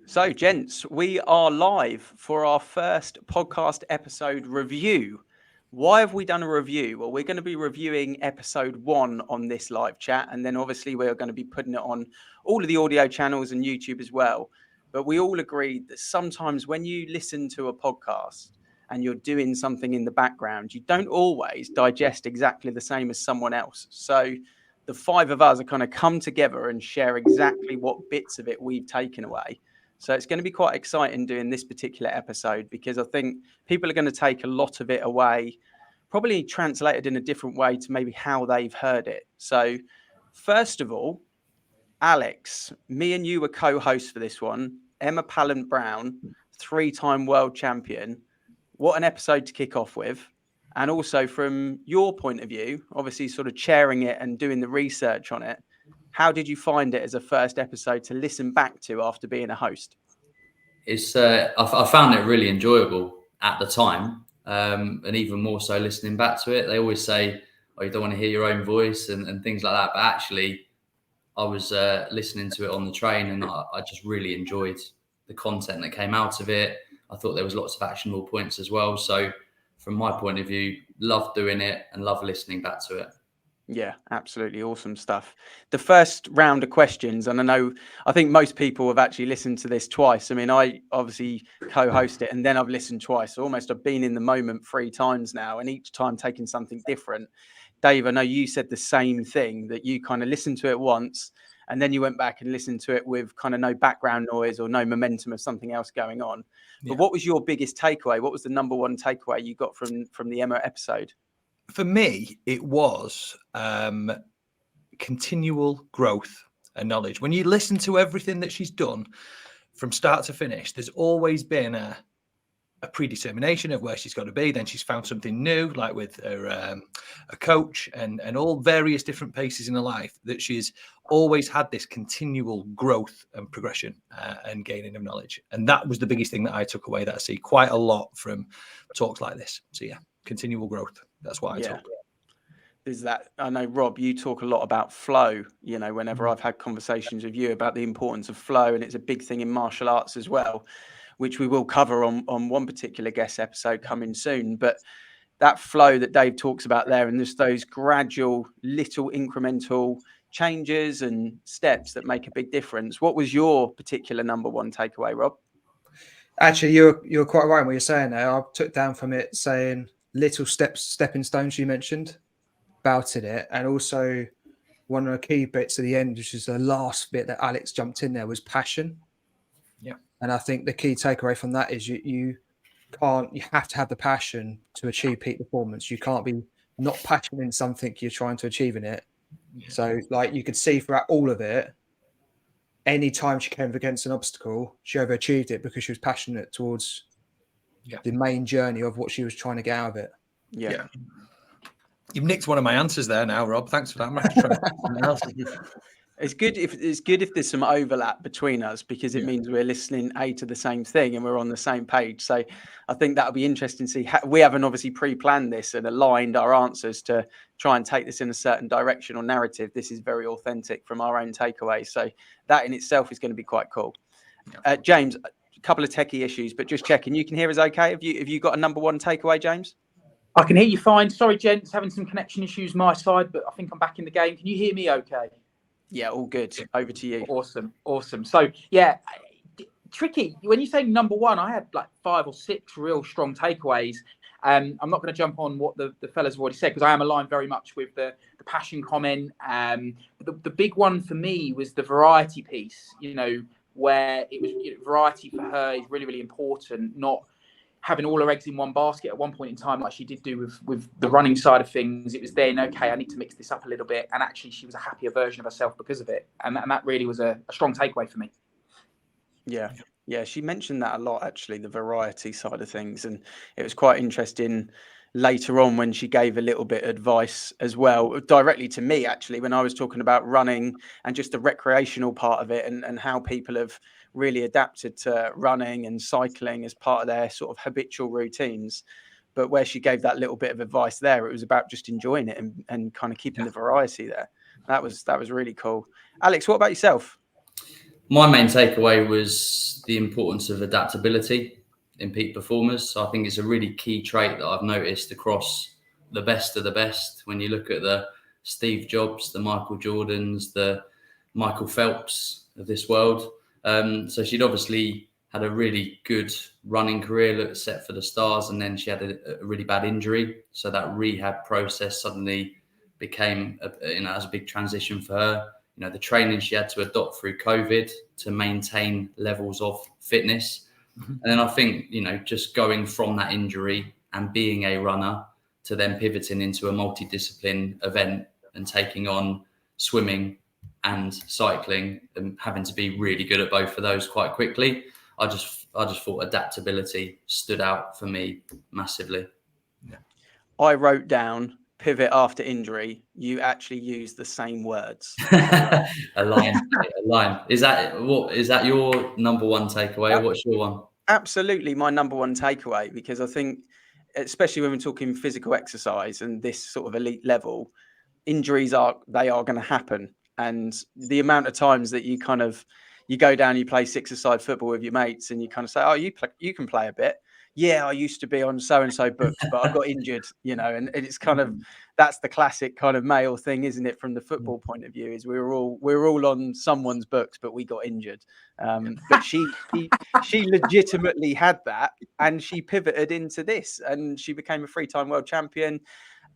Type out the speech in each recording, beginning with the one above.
So, gents, we are live for our first podcast episode review. Why have we done a review? Well, we're going to be reviewing episode 1 on this live chat, and then obviously we're going to be putting it on all of the audio channels and YouTube as well. But we all agreed that sometimes when you listen to a podcast and you're doing something in the background, you don't always digest exactly the same as someone else. So the 5 of us are kind of come together and share exactly what bits of it we've taken away. So it's going to be quite exciting doing this particular episode because I think people are going to take a lot of it away, probably translated in a different way to maybe how they've heard it. So first of all, Alex, me and you were co-hosts for this one. Emma Pallant-Browne, 3-time world champion. What an episode to kick off with. And also from your point of view, obviously sort of chairing it and doing the research on it, how did you find it as a first episode to listen back to after being a host? I found it really enjoyable at the time, and even more so listening back to it. They always say, "Oh, you don't want to hear your own voice" and things like that. But actually, I was listening to it on the train, and I just really enjoyed the content that came out of it. I thought there was lots of actionable points as well. So, from my point of view, loved doing it and loved listening back to it. Yeah, absolutely awesome stuff. The first round of questions, and I think most people have actually listened to this twice. I mean, I obviously co-host it and then I've listened twice. So almost I've been in the moment 3 times now, and each time taking something different. Dave, I know you said the same thing, that you kind of listened to it once and then you went back and listened to it with kind of no background noise or no momentum of something else going on. But what was your biggest takeaway? What was the number one takeaway you got from the Emma episode? For me, it was continual growth and knowledge. When you listen to everything that she's done from start to finish, there's always been a predetermination of where she's got to be. Then she's found something new, like with her a coach and all various different paces in her life, that she's always had this continual growth and progression and gaining of knowledge. And that was the biggest thing that I took away, that I see quite a lot from talks like this. So yeah, continual growth. That's what I took. Is that, I know, Rob, you talk a lot about flow, you know, whenever I've had conversations with you about the importance of flow, and it's a big thing in martial arts as well, which we will cover on one particular guest episode coming soon. But that flow that Dave talks about there, and just those gradual little incremental changes and steps that make a big difference. What was your particular number one takeaway, Rob? Actually, you're quite right in what you're saying there. I took down from it saying little stepping stones you mentioned about it, and also one of the key bits at the end, which is the last bit that Alex jumped in there, was passion. Yeah. And I think the key takeaway from that is you have to have the passion to achieve peak performance. You can't be not passionate in something you're trying to achieve in it. Yeah. So like you could see throughout all of it, any time she came against an obstacle, she overachieved it because she was passionate towards the main journey of what she was trying to get out of it. Yeah. You've nicked one of my answers there now, Rob. Thanks for that. I'm going to try to something else. It's good if there's some overlap between us, because it means we're listening to the same thing and we're on the same page. So I think that'll be interesting to see. We haven't obviously pre-planned this and aligned our answers to try and take this in a certain direction or narrative. This is very authentic from our own takeaway. So that in itself is going to be quite cool. James, a couple of techie issues, but just checking, you can hear us okay? Have you got a number one takeaway, James? I can hear you fine. Sorry, gents, having some connection issues my side, but I think I'm back in the game. Can you hear me okay? Yeah, all good. Over to you. Awesome. So, yeah, tricky. When you say number one, I had like 5 or 6 real strong takeaways. I'm not going to jump on what the fellas have already said, because I am aligned very much with the passion comment. The big one for me was the variety piece, you know, where it was variety for her is really, really important, not having all her eggs in one basket at one point in time, like she did do with the running side of things. It was then, okay, I need to mix this up a little bit. And actually she was a happier version of herself because of it. And that really was a strong takeaway for me. Yeah, she mentioned that a lot, actually, the variety side of things. And it was quite interesting later on when she gave a little bit of advice as well, directly to me, actually, when I was talking about running and just the recreational part of it, and how people have really adapted to running and cycling as part of their sort of habitual routines. But where she gave that little bit of advice there, it was about just enjoying it and kind of keeping the variety there. That was really cool. Alex, what about yourself? My main takeaway was the importance of adaptability in peak performers. So I think it's a really key trait that I've noticed across the best of the best. When you look at the Steve Jobs, the Michael Jordans, the Michael Phelps of this world. So she'd obviously had a really good running career set for the stars, and then she had a really bad injury. So that rehab process suddenly became, as a big transition for her. The training she had to adopt through COVID to maintain levels of fitness. And then I think, just going from that injury and being a runner to then pivoting into a multidiscipline event and taking on swimming and cycling and having to be really good at both of those quite quickly. I just thought adaptability stood out for me massively. I wrote down pivot after injury. You actually use the same words. A line. Is that your number one takeaway? What's your one? Absolutely my number one takeaway, because I think, especially when we're talking physical exercise and this sort of elite level, injuries are going to happen. And the amount of times that you go down, you play six-a-side football with your mates, and you kind of say, "Oh, you can play a bit." Yeah, I used to be on so and so books, but I got injured, and it's kind of, that's the classic kind of male thing, isn't it? From the football point of view, is we're all on someone's books, but we got injured. But she legitimately had that, and she pivoted into this, and she became a 3-time world champion.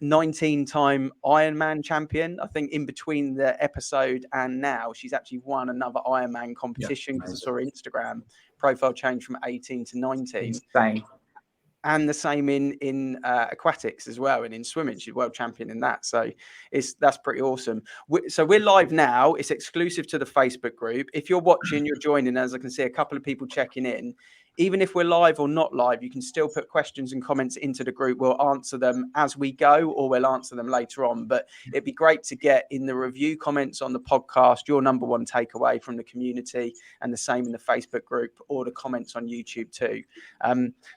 19-time Ironman champion. I think in between the episode and now, she's actually won another Ironman competition, because I saw her Instagram profile change from 18 to 19. Insane. And the same in aquatics as well, and in swimming, she's world champion in that. So that's pretty awesome. So we're live now. It's exclusive to the Facebook group. If you're watching, you're joining us. I can see a couple of people checking in. Even if we're live or not live, you can still put questions and comments into the group. We'll answer them as we go, or we'll answer them later on. But it'd be great to get in the review comments on the podcast your number one takeaway from the community, and the same in the Facebook group or the comments on YouTube too.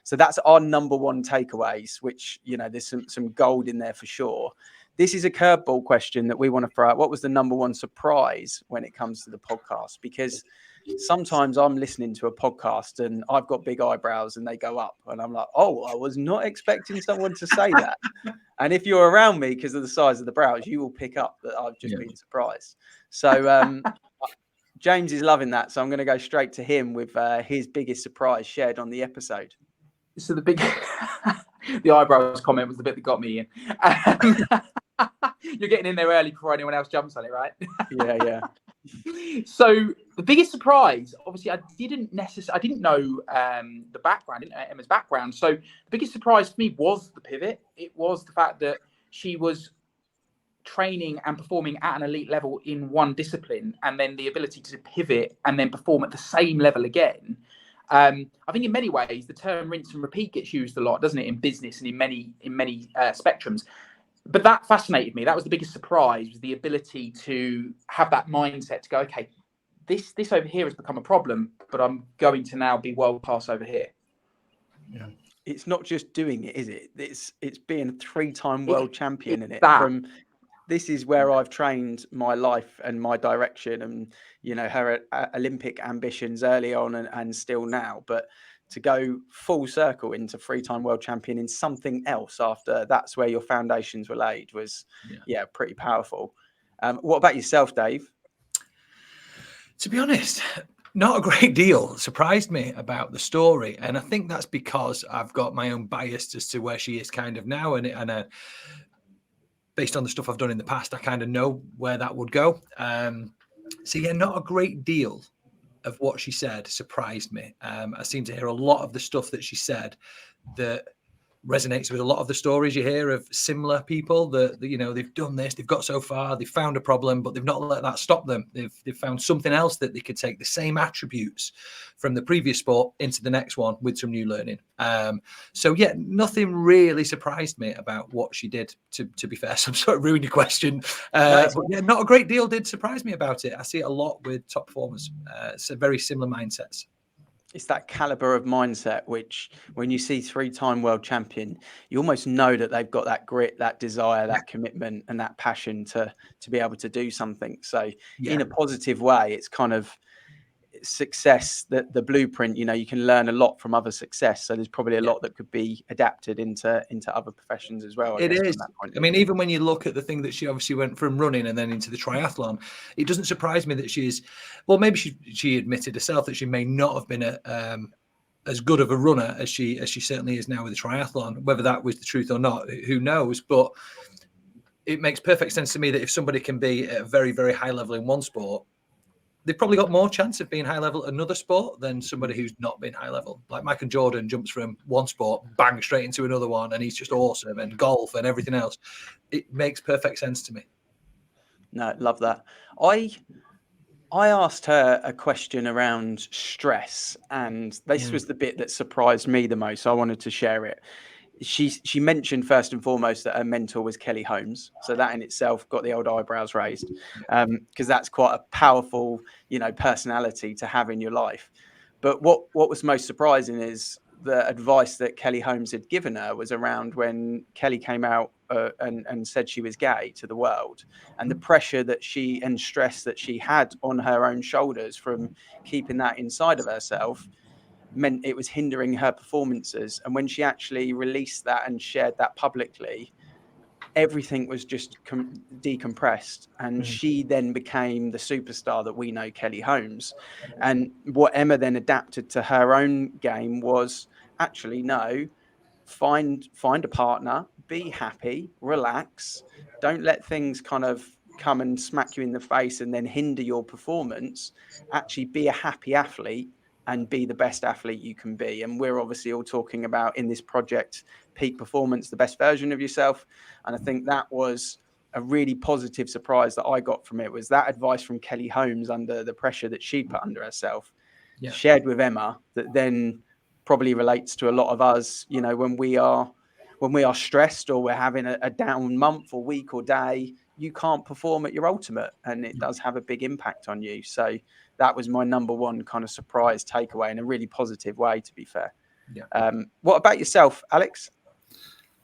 So that's our number one takeaways, which, there's some gold in there for sure. This is a curveball question that we want to throw out. What was the number one surprise when it comes to the podcast? Because sometimes I'm listening to a podcast and I've got big eyebrows and they go up, and I'm like, oh, I was not expecting someone to say that. And if you're around me because of the size of the brows, you will pick up that I've just been surprised. So James is loving that. So I'm going to go straight to him with his biggest surprise shared on the episode. So the eyebrows comment was the bit that got me in. You're getting in there early before anyone else jumps on it, right? Yeah. So the biggest surprise, obviously, I didn't know the background, I didn't know Emma's background. So the biggest surprise for me was the pivot. It was the fact that she was training and performing at an elite level in one discipline, and then the ability to pivot and then perform at the same level again. I think in many ways the term rinse and repeat gets used a lot, doesn't it, in business and in many spectrums. But that fascinated me. That was the biggest surprise, was the ability to have that mindset to go, okay, this over here has become a problem, but I'm going to now be world class over here. Yeah. It's not just doing it, is it? It's being a 3-time world champion in it. This is where I've trained my life and my direction, and her Olympic ambitions early on and still now. But to go full circle into 3-time world champion in something else after that's where your foundations were laid was pretty powerful. What about yourself, Dave? To be honest, not a great deal surprised me about the story, and I think that's because I've got my own bias as to where she is kind of now, and based on the stuff I've done in the past, I kind of know where that would go. So not a great deal of what she said surprised me. I seem to hear a lot of the stuff that she said that resonates with a lot of the stories you hear of similar people that they've done this, they've got so far, they've found a problem, but they've not let that stop them. They've found something else that they could take the same attributes from the previous sport into the next one with some new learning. Nothing really surprised me about what she did, to be fair. So I'm sort of ruining your question. But not a great deal did surprise me about it. I see it a lot with top performers. It's a very similar mindsets. It's that caliber of mindset, which when you see 3-time world champion, you almost know that they've got that grit, that desire, that commitment, and that passion to be able to do something. So in a positive way, it's kind of, success, the blueprint, you know, you can learn a lot from other success. So there's probably a lot that could be adapted into other professions as well. It is. From that point I mean, even when you look at the thing that she obviously went from running and then into the triathlon, it doesn't surprise me that well, maybe she admitted herself that she may not have been as good of a runner as she certainly is now with the triathlon. Whether that was the truth or not, who knows? But it makes perfect sense to me that if somebody can be at a very, very high level in one sport, they've probably got more chance of being high level at another sport than somebody who's not been high level. Like Michael Jordan jumps from one sport, bang, straight into another one, and he's just awesome, and golf and everything else. It makes perfect sense to me. No, love that. I asked her a question around stress, and this was the bit that surprised me the most. So I wanted to share it. She mentioned first and foremost that her mentor was Kelly Holmes, so that in itself got the old eyebrows raised, because that's quite a powerful, you know, personality to have in your life. But what was most surprising is the advice that Kelly Holmes had given her was around when Kelly came out and said she was gay to the world, and the pressure that and stress that she had on her own shoulders from keeping that inside of herself meant it was hindering her performances. And when she actually released that and shared that publicly, everything was just decompressed, and she then became the superstar that we know Kelly Holmes. And what Emma then adapted to her own game was actually, no, find a partner, be happy, relax, don't let things kind of come and smack you in the face and then hinder your performance. Actually be a happy athlete and be the best athlete you can be. And we're obviously all talking about in this project peak performance, the best version of yourself. And I think that was a really positive surprise that I got from it, was that advice from Kelly Holmes under the pressure that she put under herself, shared with Emma, that then probably relates to a lot of us, you know, when we are stressed or we're having a down month or week or day, you can't perform at your ultimate, and it does have a big impact on you. So that was my number one kind of surprise takeaway in a really positive way, to be fair. What about yourself, Alex?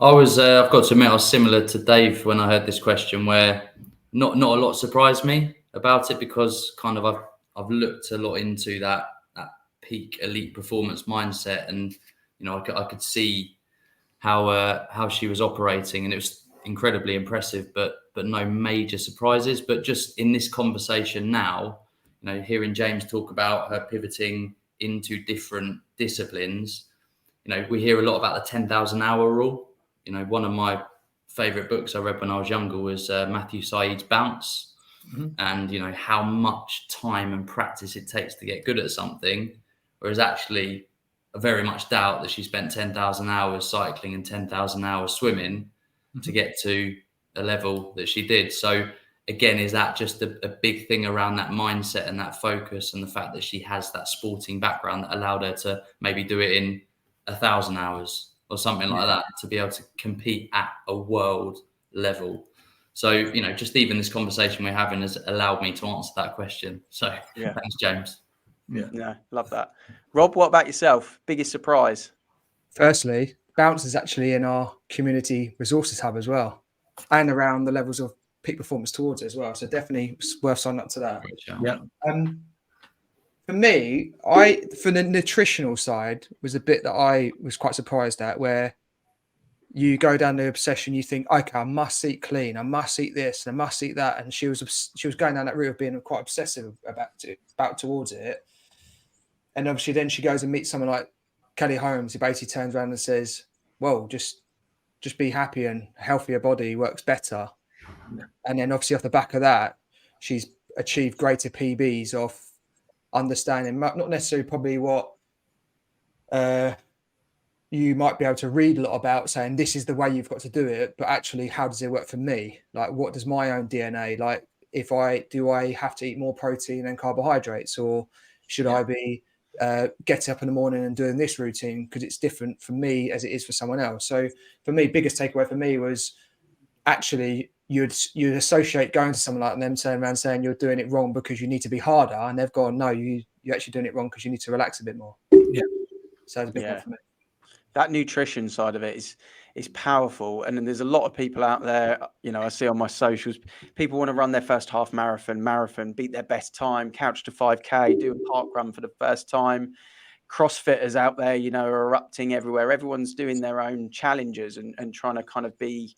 I've got to admit, I was similar to Dave when I heard this question, where not a lot surprised me about it, because kind of I've looked a lot into that peak elite performance mindset, and you know I could see how she was operating, and it was incredibly impressive, but no major surprises. But just in this conversation now, you know, hearing James talk about her pivoting into different disciplines, you know, we hear a lot about the 10,000 hour rule. You know, one of my favorite books I read when I was younger was Matthew Said's Bounce. And, you know, how much time and practice it takes to get good at something. Whereas actually, I very much doubt that she spent 10,000 hours cycling and 10,000 hours swimming to get to a level that she did. So again, is that just a big thing around that mindset and that focus, and the fact that she has that sporting background that allowed her to maybe do it in 1,000 hours or something like that, to be able to compete at a world level. So, you know, just even this conversation we're having has allowed me to answer that question. So thanks, James. Yeah, love that. Rob, what about yourself? Biggest surprise? Firstly, Bounce is actually in our community resources hub as well, and around the levels of peak performance towards it as well. So definitely worth signing up to that. For me, for the nutritional side was a bit that I was quite surprised at, where you go down the obsession, you think, okay, I must eat clean, I must eat this, and I must eat that, and she was going down that route of being quite obsessive about towards it. And obviously then she goes and meets someone like Kelly Holmes, who basically turns around and says, well, just be happy, and a healthier body works better. And then obviously off the back of that, she's achieved greater PBs of understanding, not necessarily probably what you might be able to read a lot about, saying this is the way you've got to do it, but actually how does it work for me? Like, what does my own DNA, like, do I have to eat more protein and carbohydrates, or should I be getting up in the morning and doing this routine because it's different for me as it is for someone else? So for me, biggest takeaway for me was actually you'd associate going to someone like them, turning around saying you're doing it wrong because you need to be harder, and they've gone, no, you're actually doing it wrong because you need to relax a bit more. So it's a big one for me. That nutrition side of it is powerful. And then there's a lot of people out there, I see on my socials, people want to run their first half marathon, beat their best time, couch to 5K, do a park run for the first time. CrossFitters out there, are erupting everywhere. Everyone's doing their own challenges and trying to kind of be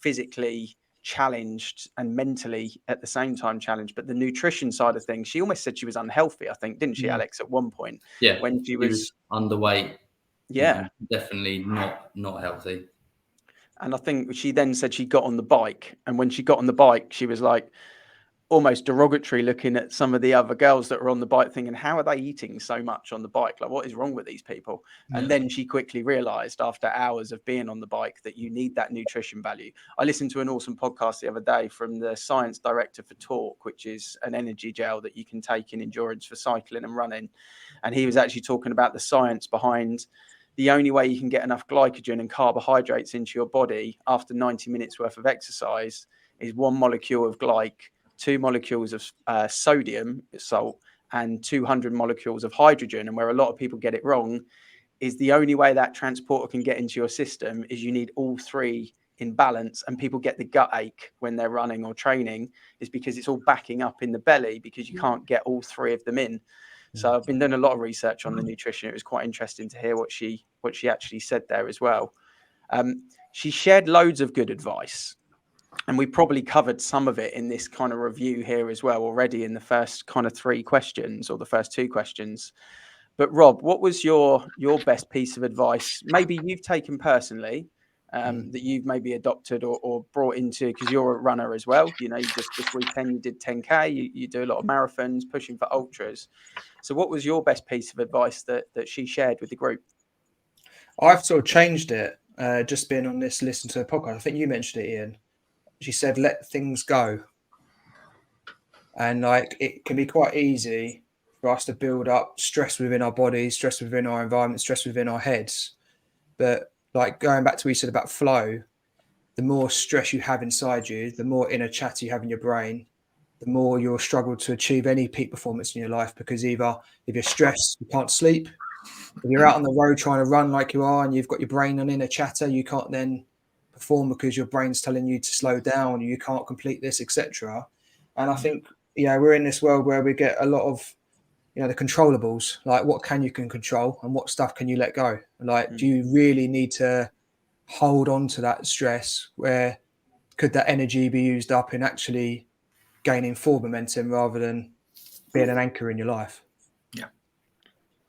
physically challenged and mentally at the same time challenged. But the nutrition side of things, she almost said she was unhealthy, I think, didn't she, Alex, at one point? Yeah, when she was underweight. Yeah, definitely not healthy. and I think she then said she got on the bike, and when she got on the bike, she was like almost derogatory looking at some of the other girls that were on the bike, thinking, how are they eating so much on the bike? Like, what is wrong with these people? And then she quickly realized after hours of being on the bike that you need that nutrition value. I listened to an awesome podcast the other day from the science director for Talk, which is an energy gel that you can take in endurance for cycling and running. And he was actually talking about the science behind the only way you can get enough glycogen and carbohydrates into your body after 90 minutes worth of exercise is 1 molecule of glyc, 2 molecules of sodium, salt, and 200 molecules of hydrogen. And where a lot of people get it wrong is the only way that transporter can get into your system is you need all three in balance. And people get the gut ache when they're running or training is because it's all backing up in the belly because you can't get all three of them in. So I've been doing a lot of research on the nutrition. It was quite interesting to hear what she actually said there as well. She shared loads of good advice, and we probably covered some of it in this kind of review here as well already in the first kind of 3 questions or the first 2 questions. But Rob, what was your best piece of advice maybe you've taken personally, that you've maybe adopted or brought into, because you're a runner as well, you just this weekend you did 10K, you do a lot of marathons, pushing for ultras. So what was your best piece of advice that she shared with the group? I've sort of changed it, just being on this listen to a podcast. I think you mentioned it, Ian. She said, let things go. And like, it can be quite easy for us to build up stress within our bodies, stress within our environment, stress within our heads. But like going back to what you said about flow, the more stress you have inside you, the more inner chatter you have in your brain, the more you'll struggle to achieve any peak performance in your life. Because either if you're stressed, you can't sleep. If you're out on the road trying to run like you are and you've got your brain on inner chatter, you can't then perform because your brain's telling you to slow down, you can't complete this, etc. And I think, we're in this world where we get a lot of, the controllables, like what can you control and what stuff can you let go? Like, do you really need to hold on to that stress? Where could that energy be used up in actually gaining forward momentum rather than being an anchor in your life?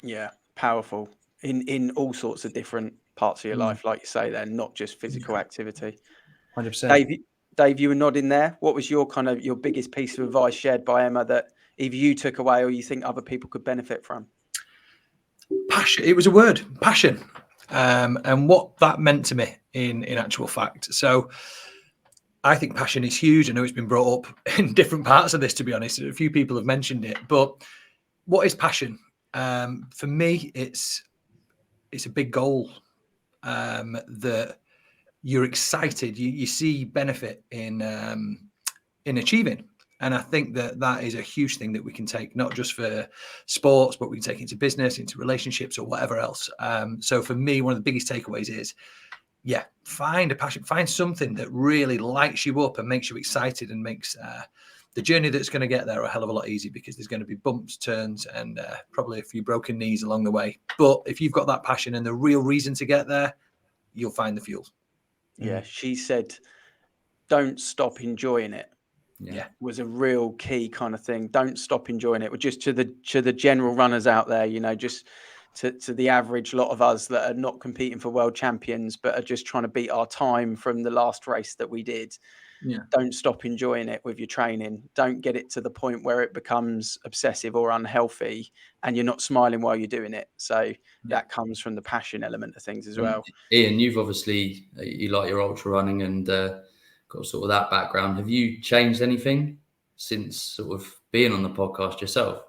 Yeah, powerful in all sorts of different parts of your life, like you say there, not just physical activity. 100%. Dave, you were nodding there. What was your biggest piece of advice shared by Emma that either you took away or you think other people could benefit from? Passion. It was a word, passion, and what that meant to me in actual fact. So I think passion is huge. I know it's been brought up in different parts of this, to be honest. A few people have mentioned it, but what is passion? For me, it's a big goal that you're excited. You see benefit in achieving. And I think that is a huge thing that we can take, not just for sports, but we can take into business, into relationships, or whatever else. So for me, one of the biggest takeaways is, find a passion, find something that really lights you up and makes you excited and makes the journey that's going to get there a hell of a lot easier, because there's going to be bumps, turns, and probably a few broken knees along the way. But if you've got that passion and the real reason to get there, you'll find the fuel. Yeah, she said, don't stop enjoying it. Was a real key kind of thing. Don't stop enjoying it. Just to the general runners out there, just to the average lot of us that are not competing for world champions, but are just trying to beat our time from the last race that we did. Don't stop enjoying it with your training. Don't get it to the point where it becomes obsessive or unhealthy and you're not smiling while you're doing it. So that comes from the passion element of things as well. Ian, you've obviously, you like your ultra running and got sort of that background. Have you changed anything since sort of being on the podcast yourself?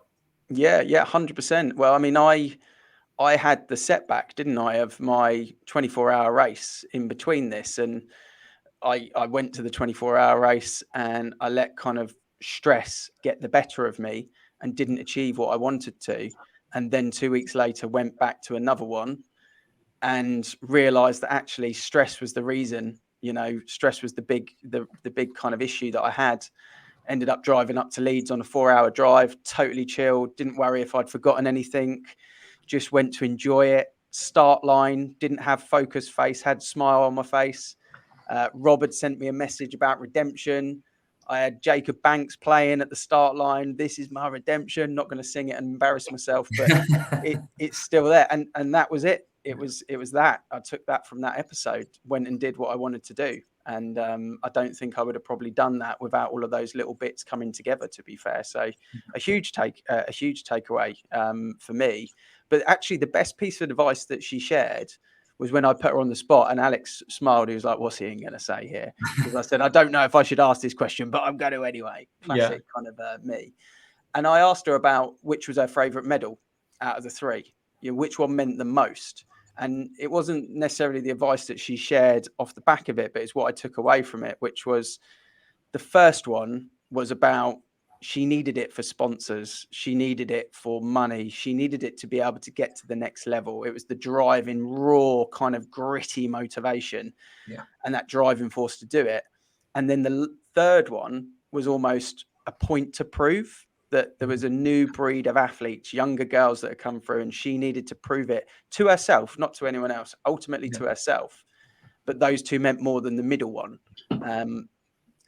Yeah, 100%. Well, I mean, I had the setback, didn't I, of my 24-hour race in between this. And I went to the 24-hour race and I let kind of stress get the better of me and didn't achieve what I wanted to. And then 2 weeks later, went back to another one. and realized that actually stress was the reason. Stress was the big kind of issue that I had. Ended up driving up to Leeds on a 4-hour drive, totally chilled, didn't worry if I'd forgotten anything, just went to enjoy it. Start line, didn't have focused face, had smile on my face. Rob had sent me a message about redemption. I had Jacob Banks playing at the start line. This is my redemption. Not going to sing it and embarrass myself, but it's still there. And that was it. It was that. I took that from that episode, went and did what I wanted to do. And I don't think I would have probably done that without all of those little bits coming together, to be fair. So a huge takeaway for me. But actually, the best piece of advice that she shared was when I put her on the spot, and Alex smiled. He was like, "What's Ian going to say here?" Because I said, "I don't know if I should ask this question, but I'm going to anyway." Classic kind of me. And I asked her about which was her favourite medal out of the three. Which one meant the most? And it wasn't necessarily the advice that she shared off the back of it, but it's what I took away from it, which was the first one was about she needed it for sponsors. She needed it for money. She needed it to be able to get to the next level. It was the driving, raw, kind of gritty motivation and that driving force to do it. And then the third one was almost a point to prove that there was a new breed of athletes, younger girls that had come through, and she needed to prove it to herself, not to anyone else, ultimately to herself. But those two meant more than the middle one.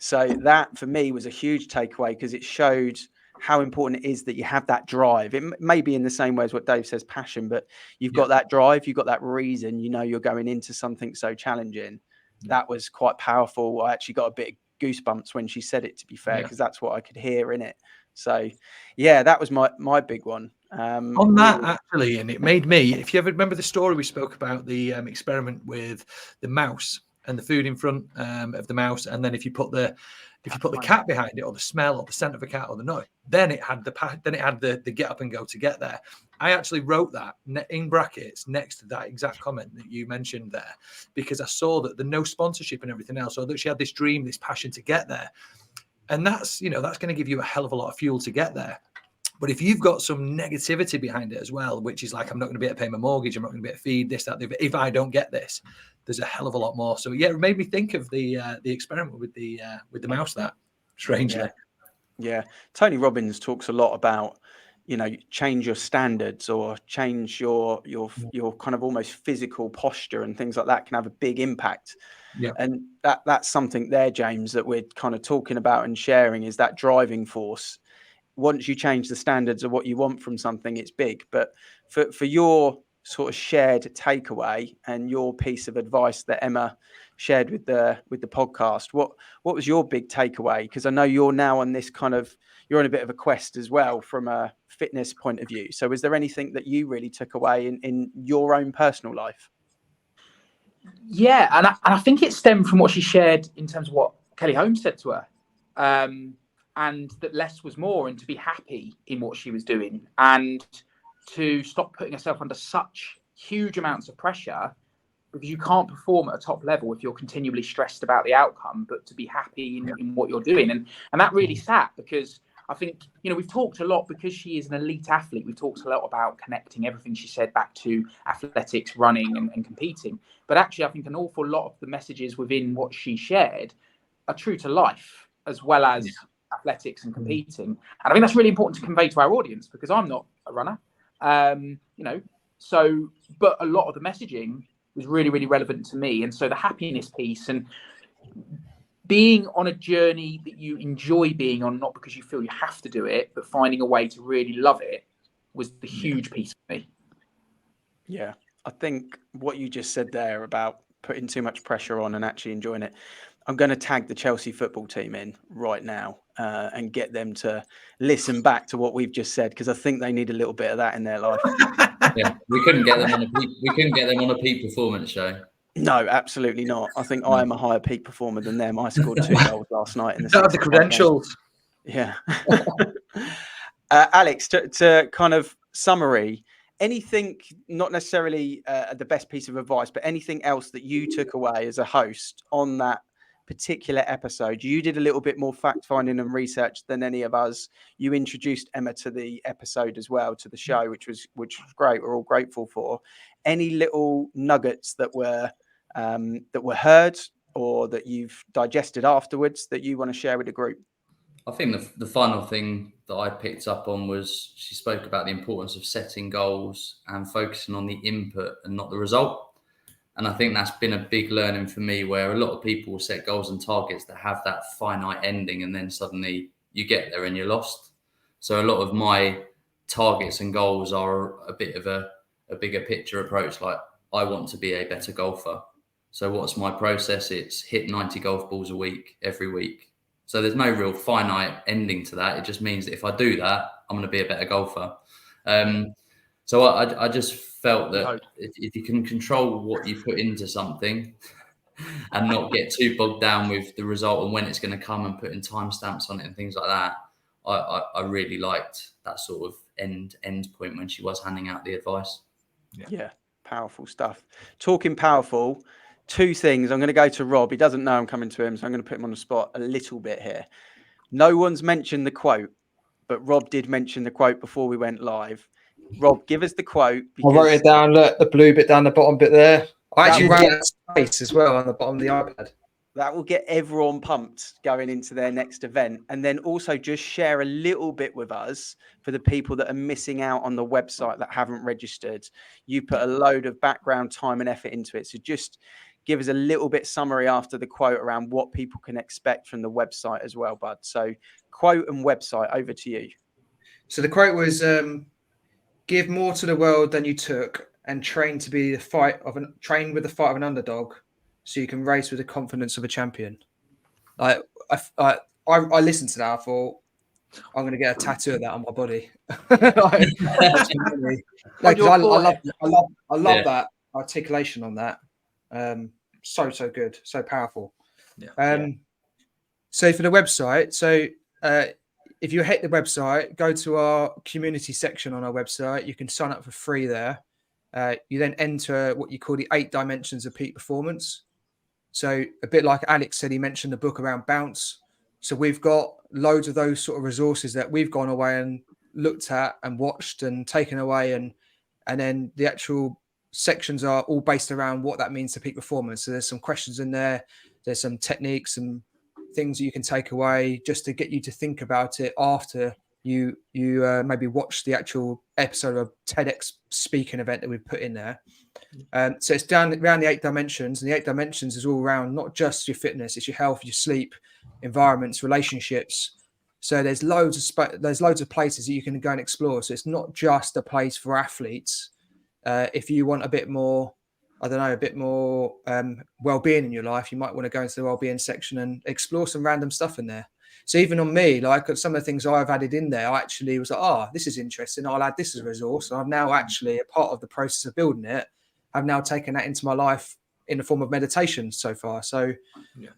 So that for me was a huge takeaway because it showed how important it is that you have that drive. It may be in the same way as what Dave says, passion, but you've got that drive, you've got that reason, you're going into something so challenging. That was quite powerful. I actually got a bit of goosebumps when she said it, to be fair, because that's what I could hear in it. So, that was my big one. On that, actually, and it made me, if you ever remember the story we spoke about, the experiment with the mouse and the food in front of the mouse, and then if you put the cat behind it, or the smell or the scent of a cat or the noise, then it had the get up and go to get there. I actually wrote that in brackets next to that exact comment that you mentioned there, because I saw that the no sponsorship and everything else, or that she had this dream, this passion to get there. And that's going to give you a hell of a lot of fuel to get there. But if you've got some negativity behind it as well, which is like, I'm not going to be able to pay my mortgage, I'm not going to be able to feed this, that, if I don't get this, there's a hell of a lot more. So it made me think of the experiment with the mouse. That strangely, Tony Robbins talks a lot about change your standards, or change your kind of almost physical posture, and things like that can have a big impact. And that's something there, James, that we're kind of talking about and sharing, is that driving force. Once you change the standards of what you want from something, it's big. But for your sort of shared takeaway and your piece of advice that Emma shared with the podcast, what was your big takeaway? Because I know you're now on this you're on a bit of a quest as well from a fitness point of view. So is there anything that you really took away in your own personal life? Yeah, and I think it stemmed from what she shared in terms of what Kelly Holmes said to her, and that less was more, and to be happy in what she was doing, and to stop putting herself under such huge amounts of pressure, because you can't perform at a top level if you're continually stressed about the outcome, but to be happy in what you're doing. And that really sat, because I think, we've talked a lot, because she is an elite athlete, we've talked a lot about connecting everything she said back to athletics, running and competing. But actually, I think an awful lot of the messages within what she shared are true to life, as well as athletics and competing. And I think that's really important to convey to our audience, because I'm not a runner, but a lot of the messaging was really, really relevant to me. And so the happiness piece, and being on a journey that you enjoy being on, not because you feel you have to do it, but finding a way to really love it, was the huge piece for me. Yeah, I think what you just said there about putting too much pressure on and actually enjoying it, I'm going to tag the Chelsea football team in right now and get them to listen back to what we've just said, because I think they need a little bit of that in their life. We couldn't get them on a peak performance show. No, absolutely not. I think I am a higher peak performer than them. I scored 2 goals last night in the credentials. Yeah. Alex, to kind of summary, anything, not necessarily the best piece of advice, but anything else that you took away as a host on that particular episode, you did a little bit more fact finding and research than any of us. You introduced Emma to the episode as well, to the show, which was great. We're all grateful for. Any little nuggets that were heard or that you've digested afterwards that you want to share with the group? I think the final thing that I picked up on was she spoke about the importance of setting goals and focusing on the input and not the result. And I think that's been a big learning for me, where a lot of people will set goals and targets that have that finite ending, and then suddenly you get there and you're lost. So a lot of my targets and goals are a bit of a bigger picture approach. Like, I want to be a better golfer. So what's my process? It's hit 90 golf balls a week, every week. So there's no real finite ending to that. It just means that if I do that, I'm going to be a better golfer. So I just felt that if you can control what you put into something and not get too bogged down with the result and when it's going to come and putting timestamps on it and things like that, I really liked that sort of end point when she was handing out the advice. Yeah, powerful stuff. Talking powerful, two things. I'm going to go to Rob. He doesn't know I'm coming to him, so I'm going to put him on the spot a little bit here. No one's mentioned the quote, but Rob did mention the quote before we went live. Rob, give us the quote. I wrote it down. Look, the blue bit down the bottom bit there. I actually wrote that space as well on the bottom of the iPad. That will get everyone pumped going into their next event. And then also just share a little bit with us for the people that are missing out on the website that haven't registered. You put a load of background time and effort into it. So just give us a little bit summary after the quote around what people can expect from the website as well, bud. So quote and website, over to you. So the quote was, give more to the world than you took and train with the fight of an underdog, so you can race with the confidence of a champion. I listened to that. I thought, I'm going to get a tattoo of that on my body. I love that articulation on that. So good, so powerful. So for the website, if you hit the website, go to our community section on our website. You can sign up for free there. You then enter what you call the 8 dimensions of peak performance. So a bit like Alex said, he mentioned the book around bounce. So we've got loads of those sort of resources that we've gone away and looked at and watched and taken away. And then the actual sections are all based around what that means to peak performance. So there's some questions in there. There's some techniques and things that you can take away just to get you to think about it after you maybe watch the actual episode of a TEDx speaking event that we've put in there. So it's down around the 8 dimensions, and the 8 dimensions is all around not just your fitness, it's your health, your sleep, environments, relationships. So there's loads of places that you can go and explore. So it's not just a place for athletes. If you want a bit more, well-being in your life, you might want to go into the well-being section and explore some random stuff in there. So even on me, like some of the things I've added in there, I actually was like, this is interesting. I'll add this as a resource. And I've now actually, a part of the process of building it, I've now taken that into my life in the form of meditation so far. So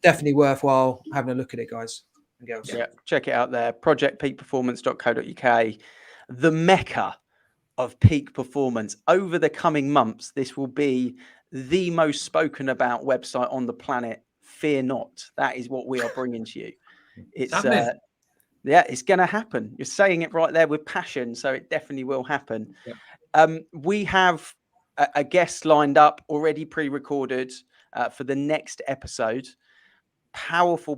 definitely worthwhile having a look at it, guys and girls. Yeah, check it out there. projectpeakperformance.co.uk. The mecca of peak performance. Over the coming months, this will be the most spoken about website on the planet. Fear not. That is what we are bringing to you. It's it's going to happen. You're saying it right there with passion, so it definitely will happen. We have a guest lined up, already pre-recorded for the next episode. Powerful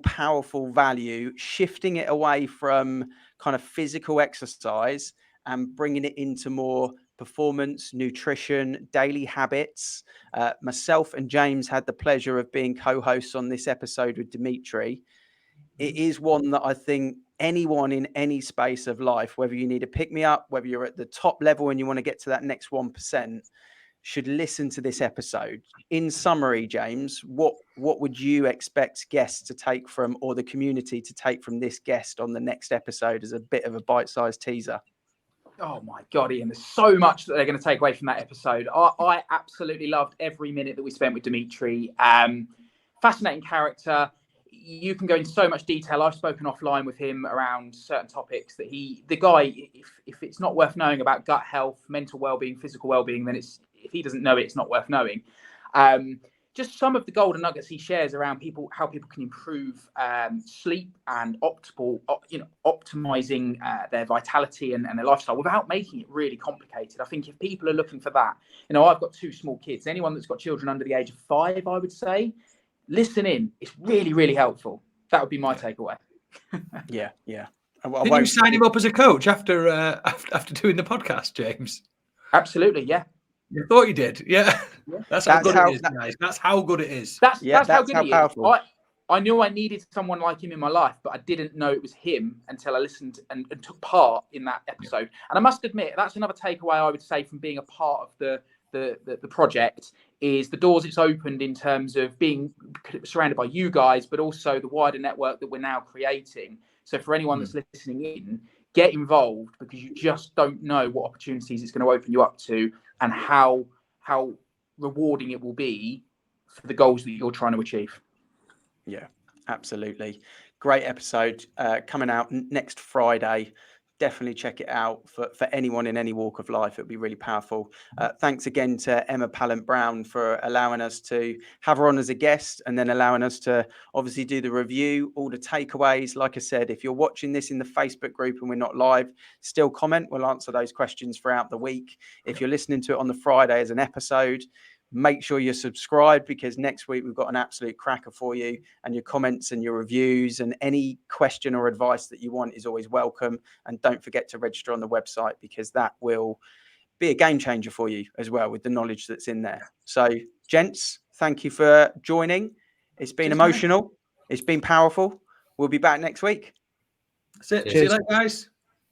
value, shifting it away from kind of physical exercise and bringing it into more performance, nutrition, daily habits. Myself and James had the pleasure of being co-hosts on this episode with Dimitri. It is one that I think anyone in any space of life, whether you need to pick me up, whether you're at the top level and you want to get to that next 1%, should listen to this episode. In summary, James, what would you expect guests to take from, or the community to take from this guest on the next episode as a bit of a bite-sized teaser? Oh my God, Ian, there's so much that they're going to take away from that episode. I absolutely loved every minute that we spent with Dimitri. Fascinating character. You can go into so much detail. I've spoken offline with him around certain topics that the guy, if it's not worth knowing about gut health, mental well-being, physical well-being, then if he doesn't know it, it's not worth knowing. just some of the golden nuggets he shares around how people can improve sleep and optimizing their vitality and their lifestyle without making it really complicated. I think if people are looking for that, I've got 2 small kids. Anyone that's got children under the age of 5, I would say, listen in. It's really, really helpful. That would be my takeaway. Yeah. Did you sign him up as a coach after doing the podcast, James? Absolutely, yeah. I thought you did. Yeah. That's how good it is, guys. That's how good it is. That's how good he powerful. is. I knew I needed someone like him in my life, but I didn't know it was him until I listened and took part in that episode. And I must admit, that's another takeaway I would say from being a part of the project, is the doors it's opened in terms of being surrounded by you guys, but also the wider network that we're now creating. So for anyone that's listening in, get involved, because you just don't know what opportunities it's going to open you up to and how rewarding it will be for the goals that you're trying to achieve. Yeah, absolutely. Great episode coming out next Friday. Definitely check it out for anyone in any walk of life. It'll be really powerful. Thanks again to Emma Pallant-Browne for allowing us to have her on as a guest, and then allowing us to obviously do the review, all the takeaways. Like I said, if you're watching this in the Facebook group and we're not live, still comment. We'll answer those questions throughout the week. If you're listening to it on the Friday as an episode, make sure you're subscribed, because next week we've got an absolute cracker for you, and your comments and your reviews and any question or advice that you want is always welcome. And don't forget to register on the website, because that will be a game changer for you as well with the knowledge that's in there. So, gents, thank you for joining. It's been emotional. It's been powerful. We'll be back next week. That's it. See you later, guys.